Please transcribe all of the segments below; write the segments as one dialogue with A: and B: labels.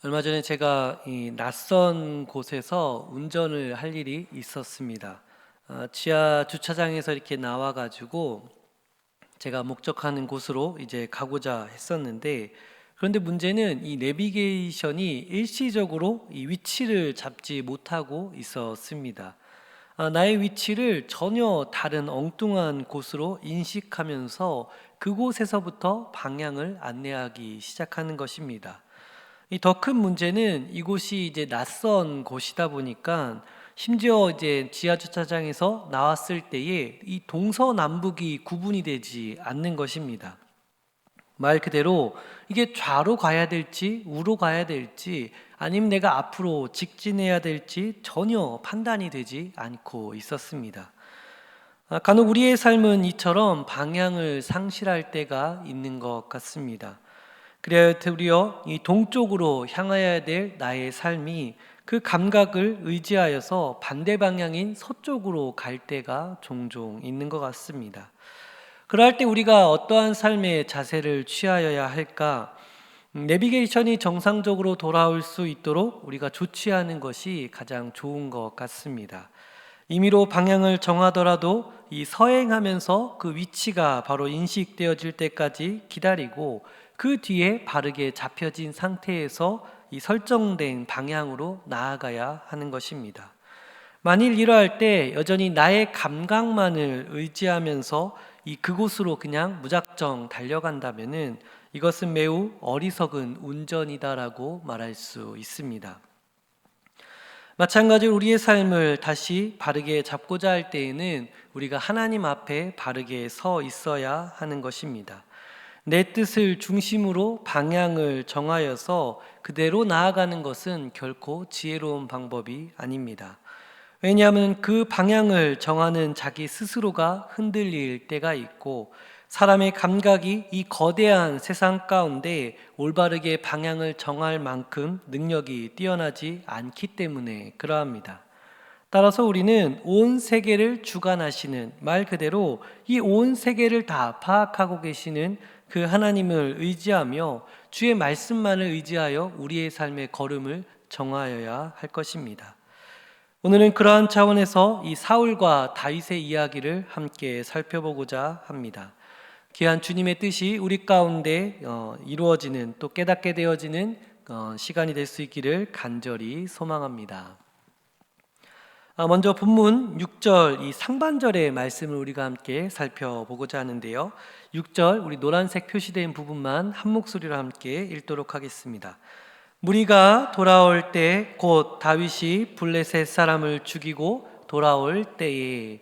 A: 얼마 전에 제가 이 낯선 곳에서 운전을 할 일이 있었습니다. 지하 주차장에서 이렇게 나와 가지고 제가 목적하는 곳으로 이제 가고자 했었는데, 그런데 문제는 이 내비게이션이 일시적으로 이 위치를 잡지 못하고 있었습니다. 나의 위치를 전혀 다른 엉뚱한 곳으로 인식하면서 그곳에서부터 방향을 안내하기 시작하는 것입니다. 이 더 큰 문제는 이곳이 이제 낯선 곳이다 보니까, 심지어 이제 지하 주차장에서 나왔을 때에 이 동서남북이 구분이 되지 않는 것입니다. 말 그대로 이게 좌로 가야 될지 우로 가야 될지, 아니면 내가 앞으로 직진해야 될지 전혀 판단이 되지 않고 있었습니다. 간혹 우리의 삶은 이처럼 방향을 상실할 때가 있는 것 같습니다. 그래야 도리어 이 동쪽으로 향하여야 될 나의 삶이 그 감각을 의지하여서 반대 방향인 서쪽으로 갈 때가 종종 있는 것 같습니다. 그럴 때 우리가 어떠한 삶의 자세를 취하여야 할까? 내비게이션이 정상적으로 돌아올 수 있도록 우리가 조치하는 것이 가장 좋은 것 같습니다. 임의로 방향을 정하더라도 이 서행하면서 그 위치가 바로 인식되어질 때까지 기다리고, 그 뒤에 바르게 잡혀진 상태에서 이 설정된 방향으로 나아가야 하는 것입니다. 만일 이러할 때 여전히 나의 감각만을 의지하면서 그곳으로 그냥 무작정 달려간다면은 이것은 매우 어리석은 운전이다라고 말할 수 있습니다. 마찬가지로 우리의 삶을 다시 바르게 잡고자 할 때에는 우리가 하나님 앞에 바르게 서 있어야 하는 것입니다. 내 뜻을 중심으로 방향을 정하여서 그대로 나아가는 것은 결코 지혜로운 방법이 아닙니다. 왜냐하면 그 방향을 정하는 자기 스스로가 흔들릴 때가 있고, 사람의 감각이 이 거대한 세상 가운데 올바르게 방향을 정할 만큼 능력이 뛰어나지 않기 때문에 그러합니다. 따라서 우리는 온 세계를 주관하시는, 말 그대로 이 온 세계를 다 파악하고 계시는 그 하나님을 의지하며 주의 말씀만을 의지하여 우리의 삶의 걸음을 정하여야 할 것입니다. 오늘은 그러한 차원에서 이 사울과 다윗의 이야기를 함께 살펴보고자 합니다. 귀한 주님의 뜻이 우리 가운데 이루어지는, 또 깨닫게 되어지는 시간이 될 수 있기를 간절히 소망합니다. 먼저 본문 6절 이 상반절의 말씀을 우리가 함께 살펴보고자 하는데요. 6절 우리 노란색 표시된 부분만 한 목소리로 함께 읽도록 하겠습니다. 무리가 돌아올 때 곧 다윗이 블레셋 사람을 죽이고 돌아올 때에.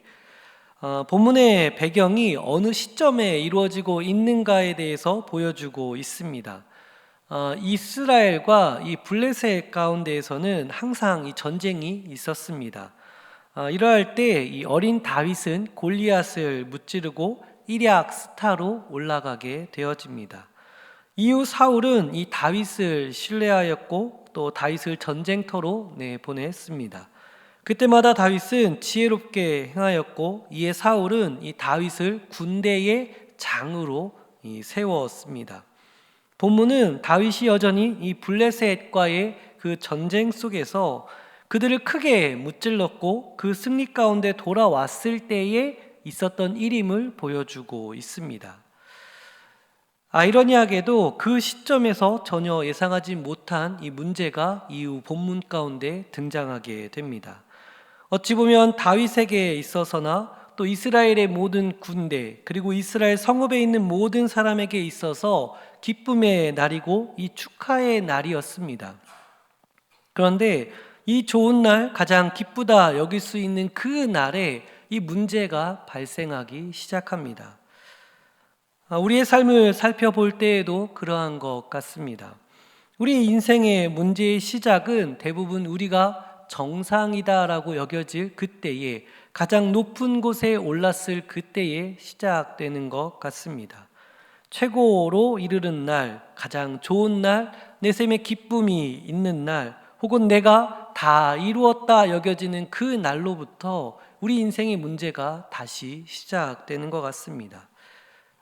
A: 본문의 배경이 어느 시점에 이루어지고 있는가에 대해서 보여주고 있습니다. 이스라엘과 이 블레셋 가운데에서는 항상 이 전쟁이 있었습니다. 이러할 때 이 어린 다윗은 골리앗을 무찌르고 일약 스타로 올라가게 되어집니다. 이후 사울은 이 다윗을 신뢰하였고 또 다윗을 전쟁터로 내보냈습니다. 그때마다 다윗은 지혜롭게 행하였고, 이에 사울은 이 다윗을 군대의 장으로 세웠습니다. 본문은 다윗이 여전히 이 블레셋과의 그 전쟁 속에서 그들을 크게 무찔렀고 그 승리 가운데 돌아왔을 때에 있었던 일임을 보여주고 있습니다. 아이러니하게도 그 시점에서 전혀 예상하지 못한 이 문제가 이후 본문 가운데 등장하게 됩니다. 어찌 보면 다윗에게 있어서나 또 이스라엘의 모든 군대, 그리고 이스라엘 성읍에 있는 모든 사람에게 있어서 기쁨의 날이고 이 축하의 날이었습니다. 그런데 이 좋은 날, 가장 기쁘다 여길 수 있는 그 날에 이 문제가 발생하기 시작합니다. 우리의 삶을 살펴볼 때에도 그러한 것 같습니다. 우리 인생의 문제의 시작은 대부분 우리가 정상이다라고 여겨질 그때에, 가장 높은 곳에 올랐을 그때에 시작되는 것 같습니다. 최고로 이르는 날, 가장 좋은 날, 내 삶에 기쁨이 있는 날, 혹은 내가 다 이루었다 여겨지는 그 날로부터 우리 인생의 문제가 다시 시작되는 것 같습니다.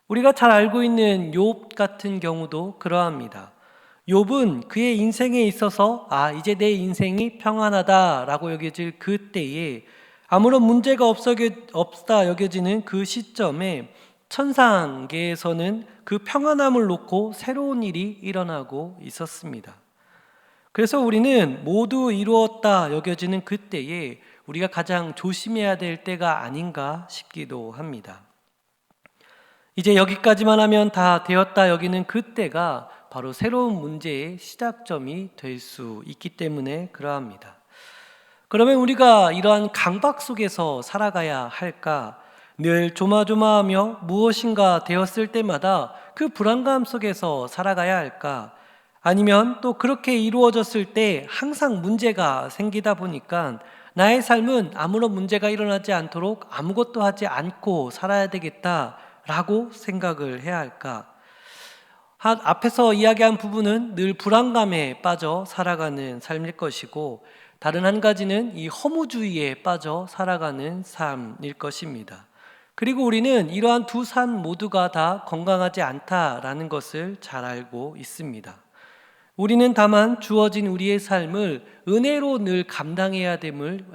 A: 우리가 잘 알고 있는 욥 같은 경우도 그러합니다. 욥은 그의 인생에 있어서 이제 내 인생이 평안하다라고 여겨질 그때에 아무런 문제가 없다 여겨지는 그 시점에 천상계에서는 그 평안함을 놓고 새로운 일이 일어나고 있었습니다. 그래서 우리는 모두 이루었다 여겨지는 그때에 우리가 가장 조심해야 될 때가 아닌가 싶기도 합니다. 이제 여기까지만 하면 다 되었다 여기는 그때가 바로 새로운 문제의 시작점이 될 수 있기 때문에 그러합니다. 그러면 우리가 이러한 강박 속에서 살아가야 할까? 늘 조마조마하며 무엇인가 되었을 때마다 그 불안감 속에서 살아가야 할까? 아니면 또 그렇게 이루어졌을 때 항상 문제가 생기다 보니까 나의 삶은 아무런 문제가 일어나지 않도록 아무것도 하지 않고 살아야 되겠다라고 생각을 해야 할까? 앞에서 이야기한 부분은 늘 불안감에 빠져 살아가는 삶일 것이고, 다른 한 가지는 이 허무주의에 빠져 살아가는 삶일 것입니다. 그리고 우리는 이러한 두 삶 모두가 다 건강하지 않다라는 것을 잘 알고 있습니다. 우리는 다만 주어진 우리의 삶을 은혜로 늘 감당해야 됨을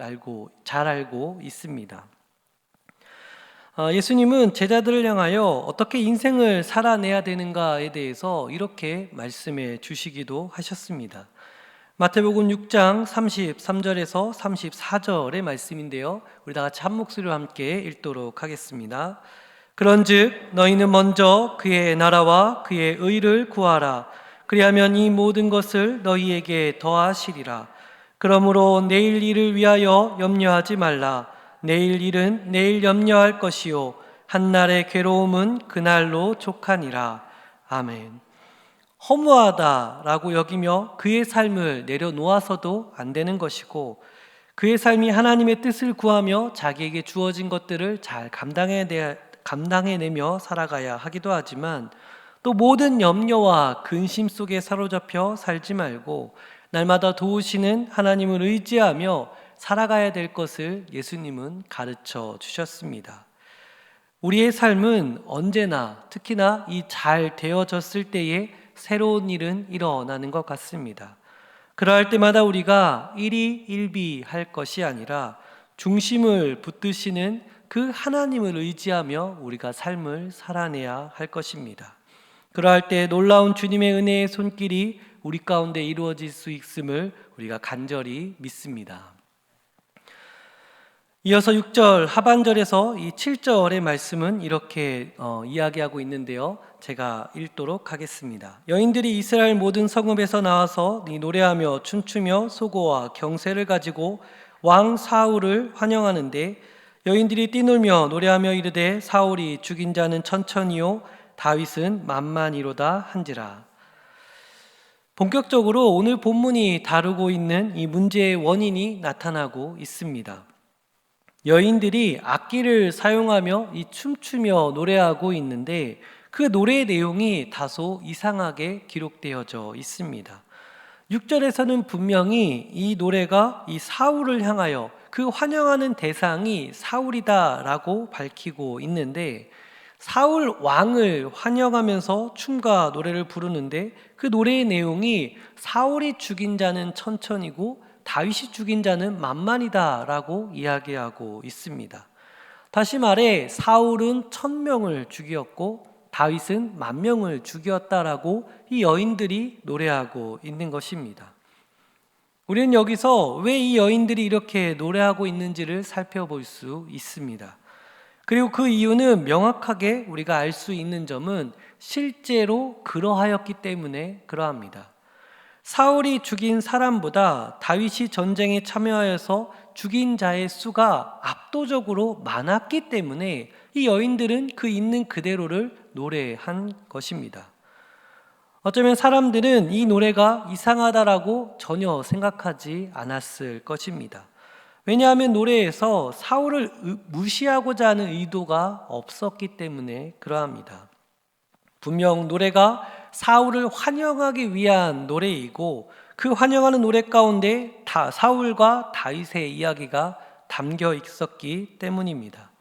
A: 잘 알고 있습니다. 예수님은 제자들을 향하여 어떻게 인생을 살아내야 되는가에 대해서 이렇게 말씀해 주시기도 하셨습니다. 마태복음 6장 33절에서 34절의 말씀인데요, 우리 다 같이 한 목소리로 함께 읽도록 하겠습니다. 그런즉 너희는 먼저 그의 나라와 그의 의를 구하라. 그리하면 이 모든 것을 너희에게 더하시리라. 그러므로 내일 일을 위하여 염려하지 말라. 내일 일은 내일 염려할 것이요 한날의 괴로움은 그날로 족하니라. 아멘. 허무하다라고 여기며 그의 삶을 내려놓아서도 안 되는 것이고, 그의 삶이 하나님의 뜻을 구하며 자기에게 주어진 것들을 잘 감당해내며 살아가야 하기도 하지만, 또 모든 염려와 근심 속에 사로잡혀 살지 말고 날마다 도우시는 하나님을 의지하며 살아가야 될 것을 예수님은 가르쳐 주셨습니다. 우리의 삶은 언제나 특히나 이 잘 되어졌을 때에 새로운 일은 일어나는 것 같습니다. 그러할 때마다 우리가 일희일비할 것이 아니라 중심을 붙드시는 그 하나님을 의지하며 우리가 삶을 살아내야 할 것입니다. 그러할 때 놀라운 주님의 은혜의 손길이 우리 가운데 이루어질 수 있음을 우리가 간절히 믿습니다. 이어서 6절 하반절에서 이 7절의 말씀은 이렇게 이야기하고 있는데요, 제가 읽도록 하겠습니다. 여인들이 이스라엘 모든 성읍에서 나와서 노래하며 춤추며 소고와 경새를 가지고 왕 사울을 환영하는데, 여인들이 뛰놀며 노래하며 이르되 사울이 죽인 자는 천천히요 다윗은 만만이로다 한지라. 본격적으로 오늘 본문이 다루고 있는 이 문제의 원인이 나타나고 있습니다. 여인들이 악기를 사용하며 이 춤추며 노래하고 있는데, 그 노래의 내용이 다소 이상하게 기록되어져 있습니다. 6절에서는 분명히 이 노래가 이 사울을 향하여 그 환영하는 대상이 사울이다라고 밝히고 있는데, 사울 왕을 환영하면서 춤과 노래를 부르는데, 그 노래의 내용이 사울이 죽인 자는 천천히고 다윗이 죽인 자는 만만이다라고 이야기하고 있습니다. 다시 말해 사울은 1000명을 죽였고 다윗은 10,000명을 죽였다라고 이 여인들이 노래하고 있는 것입니다. 우리는 여기서 왜 이 여인들이 이렇게 노래하고 있는지를 살펴볼 수 있습니다. 그리고 그 이유는 명확하게 우리가 알 수 있는 점은 실제로 그러하였기 때문에 그러합니다. 사울이 죽인 사람보다 다윗이 전쟁에 참여하여서 죽인 자의 수가 압도적으로 많았기 때문에 이 여인들은 그 있는 그대로를 노래한 것입니다. 어쩌면 사람들은 이 노래가 이상하다라고 전혀 생각하지 않았을 것입니다. 왜냐하면 노래에서 사울을 무시하고자 하는 의도가 없었기 때문에 그러합니다. 분명 노래가 사울을 환영하기 위한 노래이고, 그 환영하는 노래 가운데 사울과 다윗의 이야기가 담겨 있었기 때문입니다.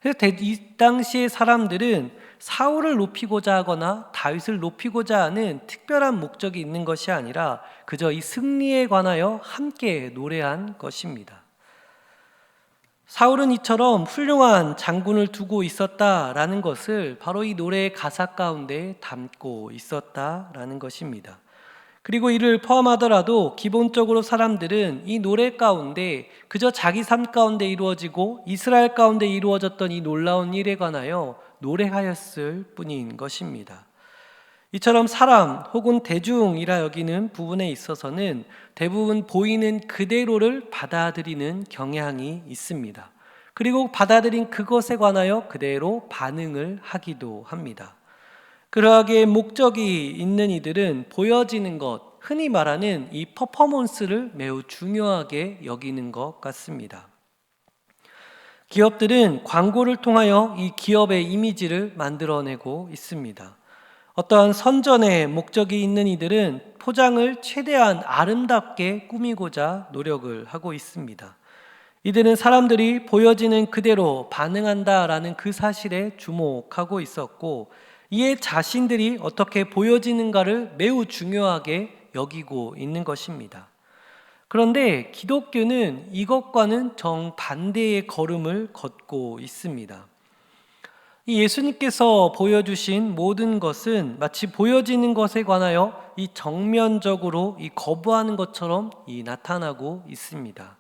A: 그래서 이 당시의 사람들은 사울을 높이고자 하거나 다윗을 높이고자 하는 특별한 목적이 있는 것이 아니라 그저 이 승리에 관하여 함께 노래한 것입니다. 사울은 이처럼 훌륭한 장군을 두고 있었다라는 것을 바로 이 노래의 가사 가운데 담고 있었다라는 것입니다. 그리고 이를 포함하더라도 기본적으로 사람들은 이 노래 가운데 그저 자기 삶 가운데 이루어지고 이스라엘 가운데 이루어졌던 이 놀라운 일에 관하여 노래하였을 뿐인 것입니다. 이처럼 사람 혹은 대중이라 여기는 부분에 있어서는 대부분 보이는 그대로를 받아들이는 경향이 있습니다. 그리고 받아들인 그것에 관하여 그대로 반응을 하기도 합니다. 그러하기에 목적이 있는 이들은 보여지는 것, 흔히 말하는 이 퍼포먼스를 매우 중요하게 여기는 것 같습니다. 기업들은 광고를 통하여 이 기업의 이미지를 만들어내고 있습니다. 어떠한 선전의 목적이 있는 이들은 포장을 최대한 아름답게 꾸미고자 노력을 하고 있습니다. 이들은 사람들이 보여지는 그대로 반응한다라는 그 사실에 주목하고 있었고, 이에 자신들이 어떻게 보여지는가를 매우 중요하게 여기고 있는 것입니다. 그런데 기독교는 이것과는 정반대의 걸음을 걷고 있습니다. 이 예수님께서 보여주신 모든 것은 마치 보여지는 것에 관하여 이 정면적으로 이 거부하는 것처럼 나타나고 있습니다.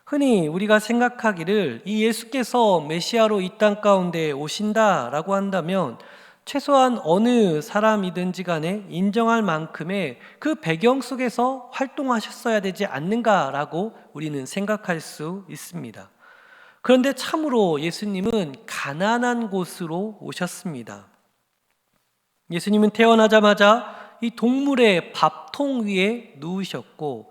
A: 흔히 우리가 생각하기를 이 예수께서 메시아로 이 땅 가운데 오신다라고 한다면 최소한 어느 사람이든지 간에 인정할 만큼의 그 배경 속에서 활동하셨어야 되지 않는가라고 우리는 생각할 수 있습니다. 그런데 참으로 예수님은 가난한 곳으로 오셨습니다. 예수님은 태어나자마자 이 동물의 밥통 위에 누우셨고,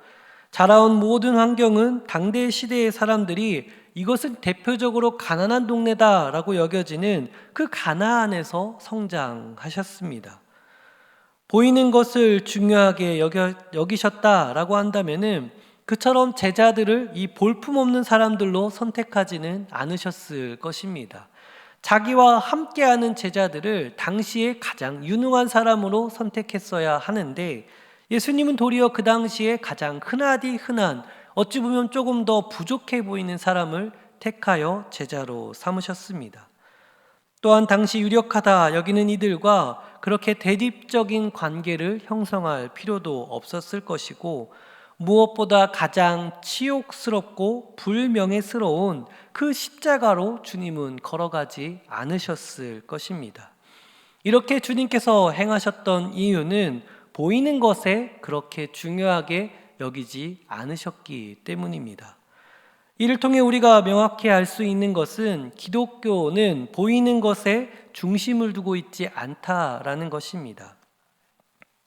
A: 자라온 모든 환경은 당대 시대의 사람들이 이것은 대표적으로 가난한 동네다라고 여겨지는 그 가나안에서 성장하셨습니다. 보이는 것을 중요하게 여기셨다라고 한다면은 그처럼 제자들을 이 볼품없는 사람들로 선택하지는 않으셨을 것입니다. 자기와 함께하는 제자들을 당시에 가장 유능한 사람으로 선택했어야 하는데, 예수님은 도리어 그 당시에 가장 흔하디 흔한, 어찌 보면 조금 더 부족해 보이는 사람을 택하여 제자로 삼으셨습니다. 또한 당시 유력하다 여기는 이들과 그렇게 대립적인 관계를 형성할 필요도 없었을 것이고, 무엇보다 가장 치욕스럽고 불명예스러운 그 십자가로 주님은 걸어가지 않으셨을 것입니다. 이렇게 주님께서 행하셨던 이유는 보이는 것에 그렇게 중요하게 여기지 않으셨기 때문입니다. 이를 통해 우리가 명확히 알 수 있는 것은 기독교는 보이는 것에 중심을 두고 있지 않다라는 것입니다.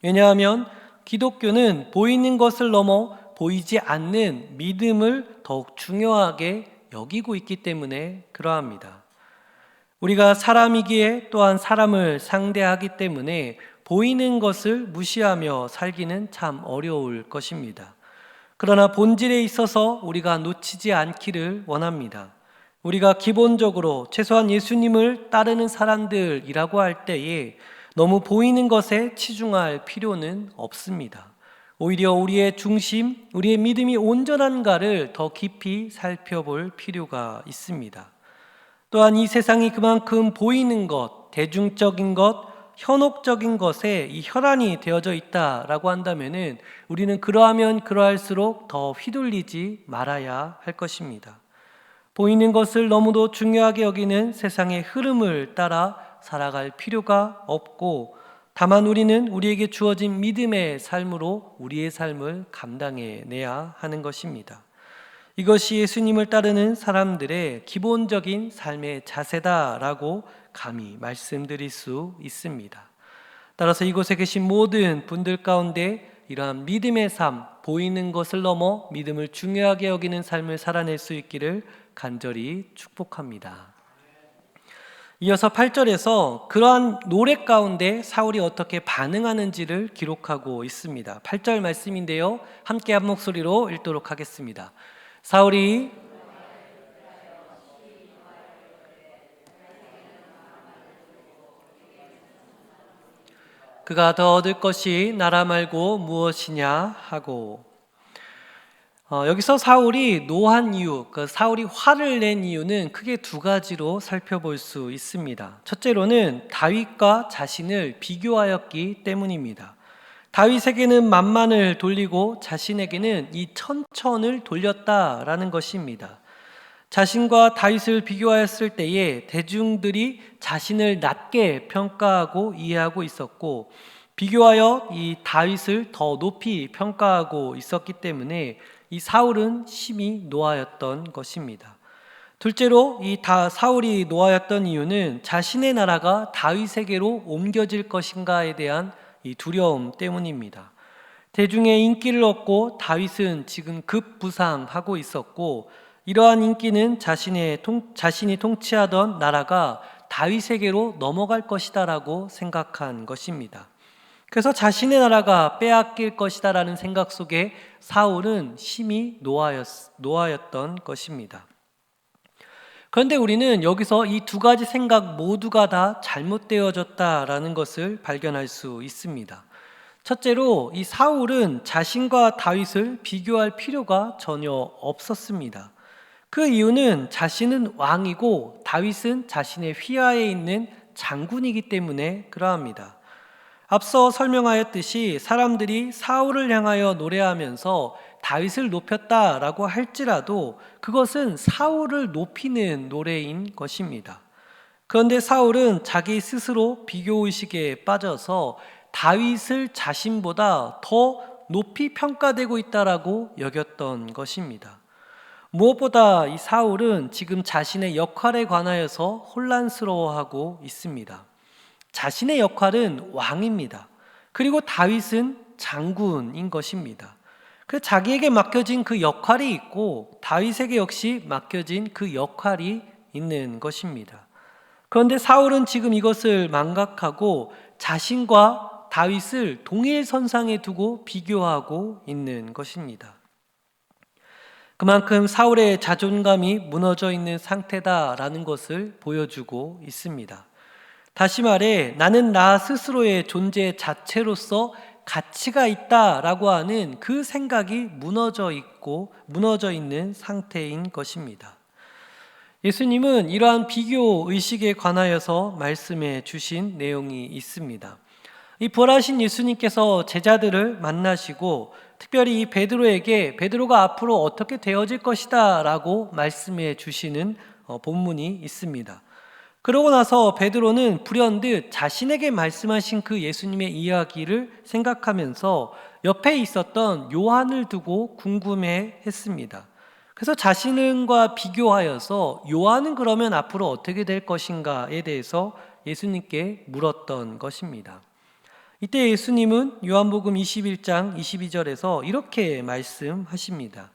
A: 왜냐하면 기독교는 보이는 것을 넘어 보이지 않는 믿음을 더욱 중요하게 여기고 있기 때문에 그러합니다. 우리가 사람이기에 또한 사람을 상대하기 때문에 보이는 것을 무시하며 살기는 참 어려울 것입니다. 그러나 본질에 있어서 우리가 놓치지 않기를 원합니다. 우리가 기본적으로 최소한 예수님을 따르는 사람들이라고 할 때에 너무 보이는 것에 치중할 필요는 없습니다. 오히려 우리의 중심, 우리의 믿음이 온전한가를 더 깊이 살펴볼 필요가 있습니다. 또한 이 세상이 그만큼 보이는 것, 대중적인 것, 현혹적인 것에 이 혈안이 되어져 있다라고 한다면은 우리는 그러하면 그러할수록 더 휘둘리지 말아야 할 것입니다. 보이는 것을 너무도 중요하게 여기는 세상의 흐름을 따라 살아갈 필요가 없고, 다만 우리는 우리에게 주어진 믿음의 삶으로 우리의 삶을 감당해내야 하는 것입니다. 이것이 예수님을 따르는 사람들의 기본적인 삶의 자세다라고 감히 말씀드릴 수 있습니다. 따라서 이곳에 계신 모든 분들 가운데 이러한 믿음의 삶, 보이는 것을 넘어 믿음을 중요하게 여기는 삶을 살아낼 수 있기를 간절히 축복합니다. 이어서 8절에서 그러한 노래 가운데 사울이 어떻게 반응하는지를 기록하고 있습니다. 8절 말씀인데요, 함께 한 목소리로 읽도록 하겠습니다. 사울이 그가 더 얻을 것이 나라 말고 무엇이냐 하고. 여기서 사울이 노한 이유, 사울이 화를 낸 이유는 크게 두 가지로 살펴볼 수 있습니다. 첫째로는 다윗과 자신을 비교하였기 때문입니다. 다윗에게는 만만을 돌리고 자신에게는 이 천천을 돌렸다라는 것입니다. 자신과 다윗을 비교하였을 때에 대중들이 자신을 낮게 평가하고 이해하고 있었고, 비교하여 이 다윗을 더 높이 평가하고 있었기 때문에 이 사울은 심히 노하였던 것입니다. 둘째로 사울이 노하였던 이유는 자신의 나라가 다윗에게로 옮겨질 것인가에 대한 이 두려움 때문입니다. 대중의 인기를 얻고 다윗은 지금 급부상하고 있었고, 이러한 인기는 자신이 통치하던 나라가 다윗에게로 넘어갈 것이다라고 생각한 것입니다. 그래서 자신의 나라가 빼앗길 것이다라는 생각 속에 사울은 심히 노하였던 것입니다. 그런데 우리는 여기서 이 두 가지 생각 모두가 다 잘못되어졌다라는 것을 발견할 수 있습니다. 첫째로 이 사울은 자신과 다윗을 비교할 필요가 전혀 없었습니다. 그 이유는 자신은 왕이고 다윗은 자신의 휘하에 있는 장군이기 때문에 그러합니다. 앞서 설명하였듯이 사람들이 사울을 향하여 노래하면서 다윗을 높였다라고 할지라도 그것은 사울을 높이는 노래인 것입니다. 그런데 사울은 자기 스스로 비교의식에 빠져서 다윗을 자신보다 더 높이 평가되고 있다라고 여겼던 것입니다. 무엇보다 이 사울은 지금 자신의 역할에 관하여서 혼란스러워하고 있습니다. 자신의 역할은 왕입니다. 그리고 다윗은 장군인 것입니다. 그 자기에게 맡겨진 그 역할이 있고 다윗에게 역시 맡겨진 그 역할이 있는 것입니다. 그런데 사울은 지금 이것을 망각하고 자신과 다윗을 동일선상에 두고 비교하고 있는 것입니다. 그만큼 사울의 자존감이 무너져 있는 상태다라는 것을 보여주고 있습니다. 다시 말해 나는 나 스스로의 존재 자체로서 가치가 있다라고 하는 그 생각이 무너져 있는 상태인 것입니다. 예수님은 이러한 비교 의식에 관하여서 말씀해 주신 내용이 있습니다. 이 부활하신 예수님께서 제자들을 만나시고 특별히 이 베드로가 앞으로 어떻게 되어질 것이다 라고 말씀해 주시는 본문이 있습니다. 그러고 나서 베드로는 불현듯 자신에게 말씀하신 그 예수님의 이야기를 생각하면서 옆에 있었던 요한을 두고 궁금해 했습니다. 그래서 자신과 비교하여서 요한은 그러면 앞으로 어떻게 될 것인가에 대해서 예수님께 물었던 것입니다. 이때 예수님은 요한복음 21장 22절에서 이렇게 말씀하십니다.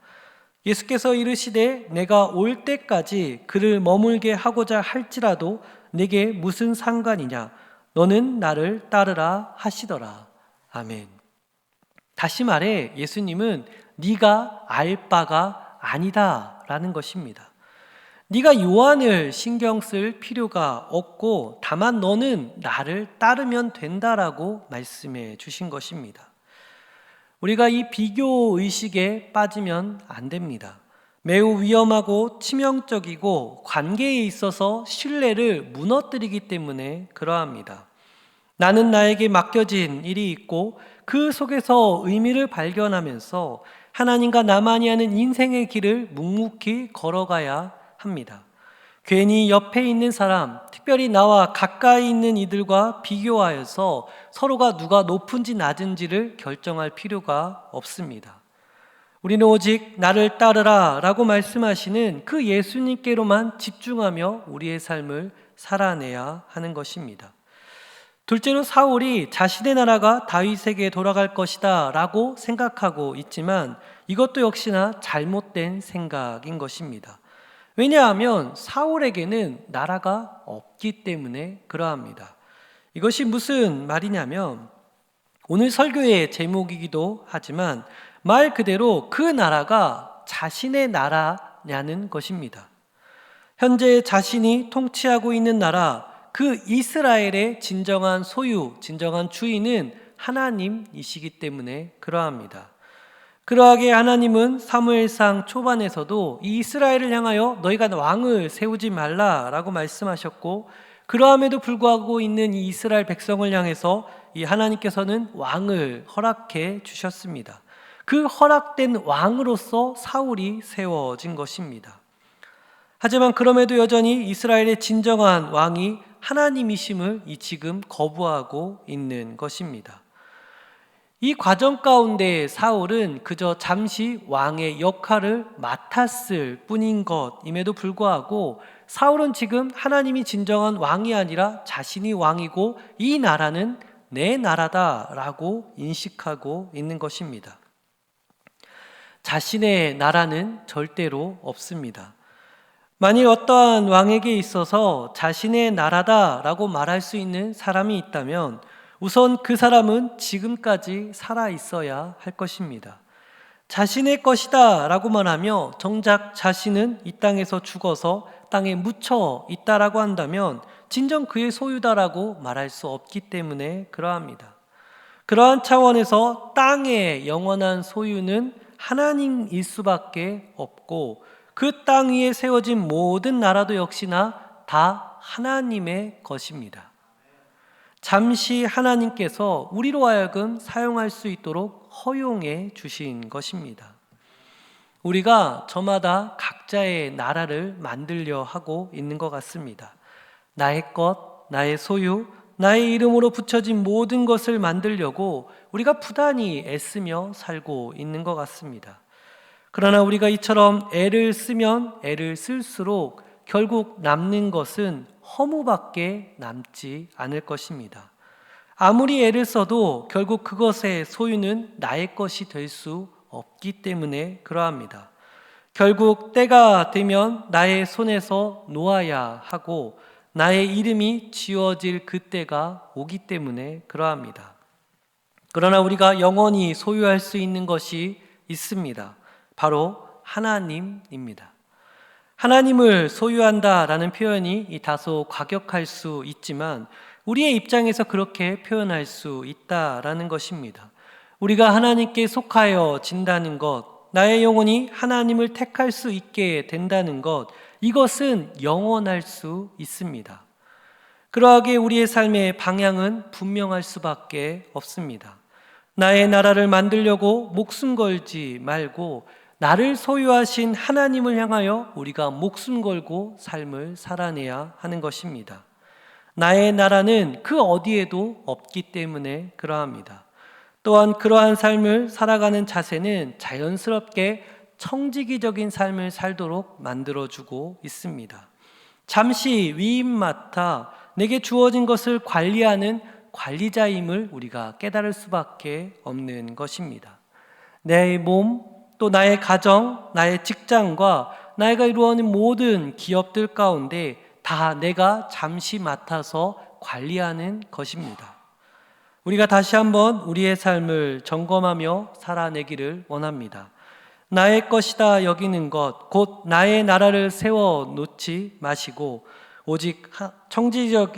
A: 예수께서 이르시되 내가 올 때까지 그를 머물게 하고자 할지라도 내게 무슨 상관이냐 너는 나를 따르라 하시더라. 아멘. 다시 말해 예수님은 네가 알 바가 아니다 라는 것입니다. 네가 요한을 신경 쓸 필요가 없고 다만 너는 나를 따르면 된다라고 말씀해 주신 것입니다. 우리가 이 비교 의식에 빠지면 안 됩니다. 매우 위험하고 치명적이고 관계에 있어서 신뢰를 무너뜨리기 때문에 그러합니다. 나는 나에게 맡겨진 일이 있고 그 속에서 의미를 발견하면서 하나님과 나만이 하는 인생의 길을 묵묵히 걸어가야 합니다. 괜히 옆에 있는 사람, 특별히 나와 가까이 있는 이들과 비교하여서 서로가 누가 높은지 낮은지를 결정할 필요가 없습니다. 우리는 오직 나를 따르라 라고 말씀하시는 그 예수님께로만 집중하며 우리의 삶을 살아내야 하는 것입니다. 둘째로 사울이 자신의 나라가 다윗에게 돌아갈 것이다 라고 생각하고 있지만 이것도 역시나 잘못된 생각인 것입니다. 왜냐하면 사울에게는 나라가 없기 때문에 그러합니다. 이것이 무슨 말이냐면 오늘 설교의 제목이기도 하지만 말 그대로 그 나라가 자신의 나라냐는 것입니다. 현재 자신이 통치하고 있는 나라, 그 이스라엘의 진정한 소유, 진정한 주인은 하나님이시기 때문에 그러합니다. 그러하게 하나님은 사무엘상 초반에서도 이 이스라엘을 향하여 너희가 왕을 세우지 말라라고 말씀하셨고, 그러함에도 불구하고 있는 이 이스라엘 백성을 향해서 이 하나님께서는 왕을 허락해 주셨습니다. 그 허락된 왕으로서 사울이 세워진 것입니다. 하지만 그럼에도 여전히 이스라엘의 진정한 왕이 하나님이심을 지금 거부하고 있는 것입니다. 이 과정 가운데 사울은 그저 잠시 왕의 역할을 맡았을 뿐인 것임에도 불구하고 사울은 지금 하나님이 진정한 왕이 아니라 자신이 왕이고 이 나라는 내 나라다라고 인식하고 있는 것입니다. 자신의 나라는 절대로 없습니다. 만일 어떠한 왕에게 있어서 자신의 나라다라고 말할 수 있는 사람이 있다면 우선 그 사람은 지금까지 살아 있어야 할 것입니다. 자신의 것이다 라고만 하며 정작 자신은 이 땅에서 죽어서 땅에 묻혀 있다라고 한다면 진정 그의 소유다라고 말할 수 없기 때문에 그러합니다. 그러한 차원에서 땅의 영원한 소유는 하나님일 수밖에 없고 그 땅 위에 세워진 모든 나라도 역시나 다 하나님의 것입니다. 잠시 하나님께서 우리로 하여금 사용할 수 있도록 허용해 주신 것입니다. 우리가 저마다 각자의 나라를 만들려 하고 있는 것 같습니다. 나의 것, 나의 소유, 나의 이름으로 붙여진 모든 것을 만들려고 우리가 부단히 애쓰며 살고 있는 것 같습니다. 그러나 우리가 이처럼 애를 쓰면 애를 쓸수록 결국 남는 것은 허무밖에 남지 않을 것입니다. 아무리 애를 써도 결국 그것의 소유는 나의 것이 될 수 없기 때문에 그러합니다. 결국 때가 되면 나의 손에서 놓아야 하고 나의 이름이 지워질 그때가 오기 때문에 그러합니다. 그러나 우리가 영원히 소유할 수 있는 것이 있습니다. 바로 하나님입니다. 하나님을 소유한다라는 표현이 다소 과격할 수 있지만 우리의 입장에서 그렇게 표현할 수 있다라는 것입니다. 우리가 하나님께 속하여 진다는 것, 나의 영혼이 하나님을 택할 수 있게 된다는 것, 이것은 영원할 수 있습니다. 그러하게 우리의 삶의 방향은 분명할 수밖에 없습니다. 나의 나라를 만들려고 목숨 걸지 말고 나를 소유하신 하나님을 향하여 우리가 목숨 걸고 삶을 살아내야 하는 것입니다. 나의 나라는 그 어디에도 없기 때문에 그러합니다. 또한 그러한 삶을 살아가는 자세는 자연스럽게 청지기적인 삶을 살도록 만들어주고 있습니다. 잠시 위임 맡아 내게 주어진 것을 관리하는 관리자임을 우리가 깨달을 수밖에 없는 것입니다. 내 몸, 또 나의 가정, 나의 직장과 내가 이루어낸 모든 기업들 가운데 다 내가 잠시 맡아서 관리하는 것입니다. 우리가 다시 한번 우리의 삶을 점검하며 살아내기를 원합니다. 나의 것이다 여기는 것, 곧 나의 나라를 세워놓지 마시고 오직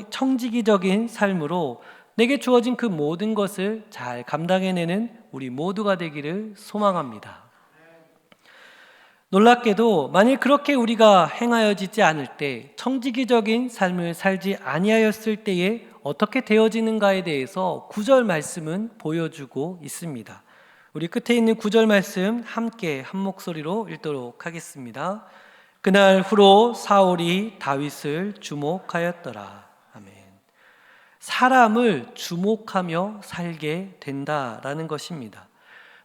A: 청지기적인 삶으로 내게 주어진 그 모든 것을 잘 감당해내는 우리 모두가 되기를 소망합니다. 놀랍게도 만일 그렇게 우리가 행하여지지 않을 때, 청지기적인 삶을 살지 아니하였을 때에 어떻게 되어지는가에 대해서 9절 말씀은 보여주고 있습니다. 우리 끝에 있는 9절 말씀 함께 한 목소리로 읽도록 하겠습니다. 그날 후로 사울이 다윗을 주목하였더라. 아멘. 사람을 주목하며 살게 된다라는 것입니다.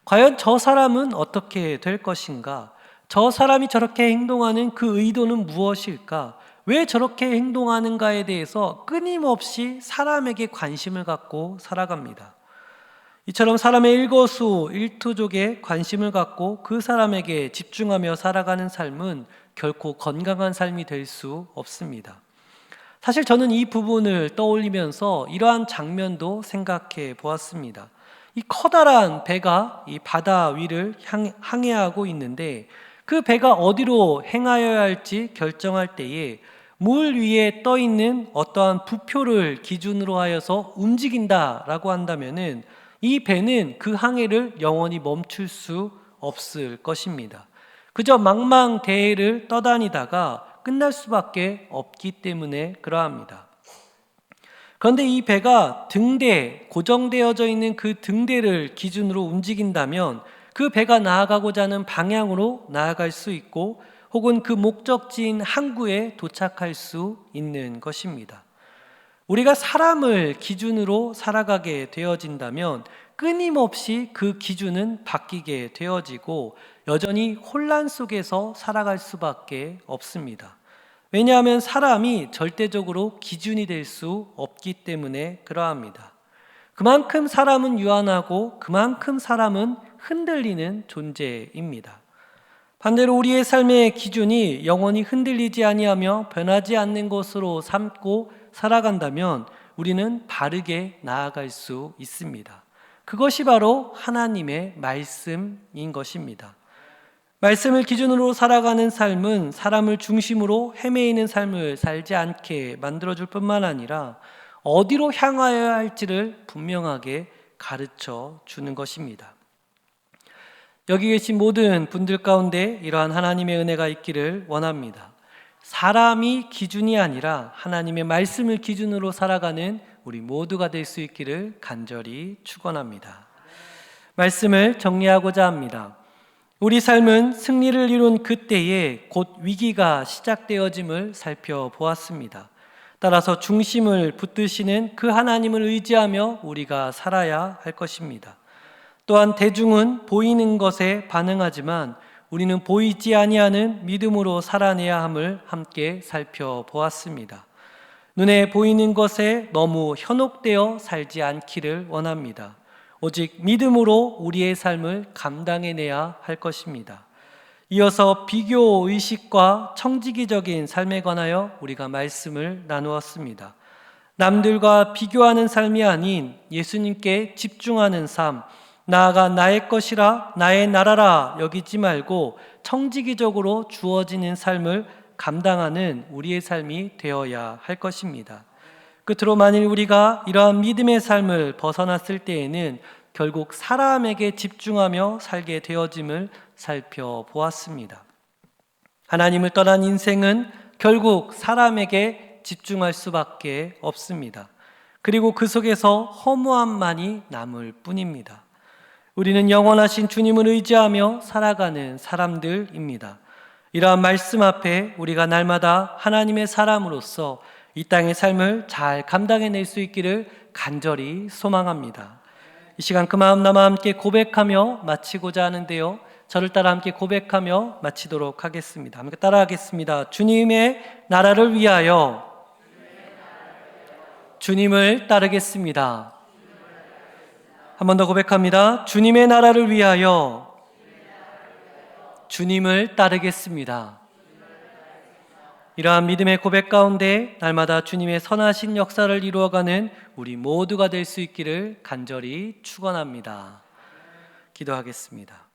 A: 과연 저 사람은 어떻게 될 것인가? 저 사람이 저렇게 행동하는 그 의도는 무엇일까? 왜 저렇게 행동하는가에 대해서 끊임없이 사람에게 관심을 갖고 살아갑니다. 이처럼 사람의 일거수일투족에 관심을 갖고 그 사람에게 집중하며 살아가는 삶은 결코 건강한 삶이 될 수 없습니다. 사실 저는 이 부분을 떠올리면서 이러한 장면도 생각해 보았습니다. 이 커다란 배가 이 바다 위를 항해하고 있는데 그 배가 어디로 행하여야 할지 결정할 때에 물 위에 떠 있는 어떠한 부표를 기준으로 하여서 움직인다라고 한다면은 이 배는 그 항해를 영원히 멈출 수 없을 것입니다. 그저 망망대해를 떠다니다가 끝날 수밖에 없기 때문에 그러합니다. 그런데 이 배가 등대, 고정되어져 있는 그 등대를 기준으로 움직인다면 그 배가 나아가고자 하는 방향으로 나아갈 수 있고 혹은 그 목적지인 항구에 도착할 수 있는 것입니다. 우리가 사람을 기준으로 살아가게 되어진다면 끊임없이 그 기준은 바뀌게 되어지고 여전히 혼란 속에서 살아갈 수밖에 없습니다. 왜냐하면 사람이 절대적으로 기준이 될 수 없기 때문에 그러합니다. 그만큼 사람은 유한하고 그만큼 사람은 흔들리는 존재입니다. 반대로 우리의 삶의 기준이 영원히 흔들리지 아니하며 변하지 않는 것으로 삼고 살아간다면 우리는 바르게 나아갈 수 있습니다. 그것이 바로 하나님의 말씀인 것입니다. 말씀을 기준으로 살아가는 삶은 사람을 중심으로 헤매이는 삶을 살지 않게 만들어줄 뿐만 아니라 어디로 향하여야 할지를 분명하게 가르쳐 주는 것입니다. 여기 계신 모든 분들 가운데 이러한 하나님의 은혜가 있기를 원합니다. 사람이 기준이 아니라 하나님의 말씀을 기준으로 살아가는 우리 모두가 될 수 있기를 간절히 축원합니다. 말씀을 정리하고자 합니다. 우리 삶은 승리를 이룬 그때에 곧 위기가 시작되어짐을 살펴보았습니다. 따라서 중심을 붙드시는 그 하나님을 의지하며 우리가 살아야 할 것입니다. 또한 대중은 보이는 것에 반응하지만 우리는 보이지 아니하는 믿음으로 살아내야 함을 함께 살펴보았습니다. 눈에 보이는 것에 너무 현혹되어 살지 않기를 원합니다. 오직 믿음으로 우리의 삶을 감당해내야 할 것입니다. 이어서 비교의식과 청지기적인 삶에 관하여 우리가 말씀을 나누었습니다. 남들과 비교하는 삶이 아닌 예수님께 집중하는 삶, 나아가 나의 것이라 나의 나라라 여기지 말고 청지기적으로 주어지는 삶을 감당하는 우리의 삶이 되어야 할 것입니다. 끝으로 만일 우리가 이러한 믿음의 삶을 벗어났을 때에는 결국 사람에게 집중하며 살게 되어짐을 살펴보았습니다. 하나님을 떠난 인생은 결국 사람에게 집중할 수밖에 없습니다. 그리고 그 속에서 허무함만이 남을 뿐입니다. 우리는 영원하신 주님을 의지하며 살아가는 사람들입니다. 이러한 말씀 앞에 우리가 날마다 하나님의 사람으로서 이 땅의 삶을 잘 감당해낼 수 있기를 간절히 소망합니다. 이 시간 그 마음 남아 함께 고백하며 마치고자 하는데요. 저를 따라 함께 고백하며 마치도록 하겠습니다. 함께 따라하겠습니다. 주님의 나라를 위하여 주님을 따르겠습니다. 한 번 더 고백합니다. 주님의 나라를 위하여 주님을 따르겠습니다. 이러한 믿음의 고백 가운데 날마다 주님의 선하신 역사를 이루어가는 우리 모두가 될 수 있기를 간절히 축원합니다. 기도하겠습니다.